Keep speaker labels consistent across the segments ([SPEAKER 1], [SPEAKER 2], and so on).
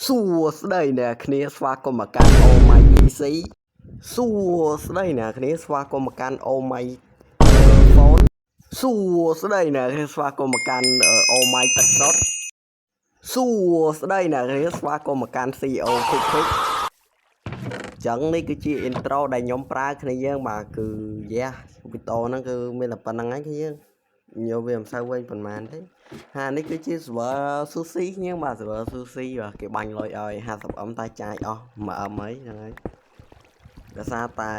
[SPEAKER 1] សួស្តីអ្នកគ្នាស្វាគមន៍មកកាន់ Oh My PC សួស្តីអ្នកគ្នាស្វាគមន៍មកកាន់ Oh My Phone សួស្តីអ្នកគ្នាស្វាគមន៍មកកាន់ Oh My ទឹកសុទ្ធសួស្តីអ្នកគ្នាស្វាគមន៍មកកាន់ CEO Quick Quick ចឹងនេះគឺជា intro ដែលខ្ញុំប្រើគ្នាយើងបាទគឺវីដេអូហ្នឹងគឺមានតែប៉ុណ្្នឹងហើយគឺយើងយកវាមិនសូវវិញប៉ុន្មានទេហានេះគឺជា server Sushi ខ្ញុំបាទ server Sushi បាទគេបាញ់លុយឲ្យ 50M តែចាយអស់ 1M អីហ្នឹងហើយដោយសារតែ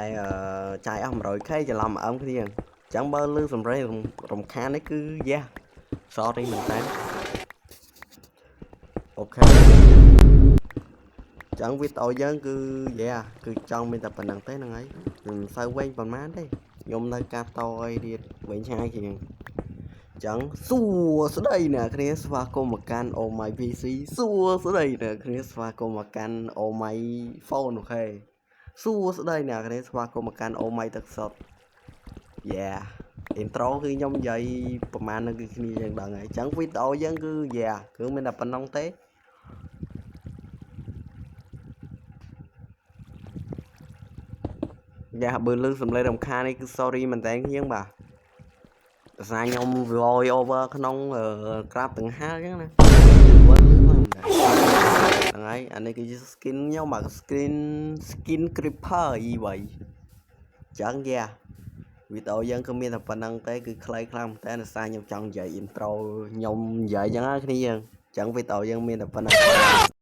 [SPEAKER 1] ចាយអស់ 100k ច្រឡំ 1M គ្នាអញ្ចឹងបើលឺសំឡេងរំខាននេះគឺ sorry មែនតើអូខេចឹងវីដេអូយើងគឺគឺចង់មានតែប៉ុណ្្នឹងទេហ្នឹងហើយមិនសូវវិញប៉ុន្មានទេខ្ញុំនៅកាត់តឲ្យទៀតវិញឆ្ងាយជាងចឹងសួស្តីអ្នកគ្នាស្វាគមន៍មកកាន់ Oh My PC សួស្តីអ្នកគ្នាស្វាគមន៍មកកាន់ Oh My Phone អូខេសួស្តីអ្នកគ្នាស្វាគមន៍មកកាន់ Oh My ទឹកសុទ្ធ intro គឺខ្ញុំនិយាយប្រហែលនឹងគឺគ្នាយើងដឹងហើយចឹងវីដេអូយើងគឺគឺមានតែប៉ុណ្្នឹងទេបើលឺសំឡេងរំខាននេះគឺ sorry មែនតើខ្ញុំបាទដោយសារខ្ញុំ voice over ក្នុងក្រាបទាំងហាលអញ្ចឹងណាវល់លឺហ្នឹងហើយអានេះគឺជា skin ខ្ញុំបាទ skin creeper EV អញ្ចឹងវីដេអូយើងគឺមានតែប៉ុណ្្នឹងទេគឺខ្លីខ្លាំងតែដោយសារខ្ញុំចង់និយាយ intro ខ្ញុំនិយាយអញ្ចឹងណាគ្នាយើងអញ្ចឹងវីដេអូយើងមានតែប៉ុណ្្នឹង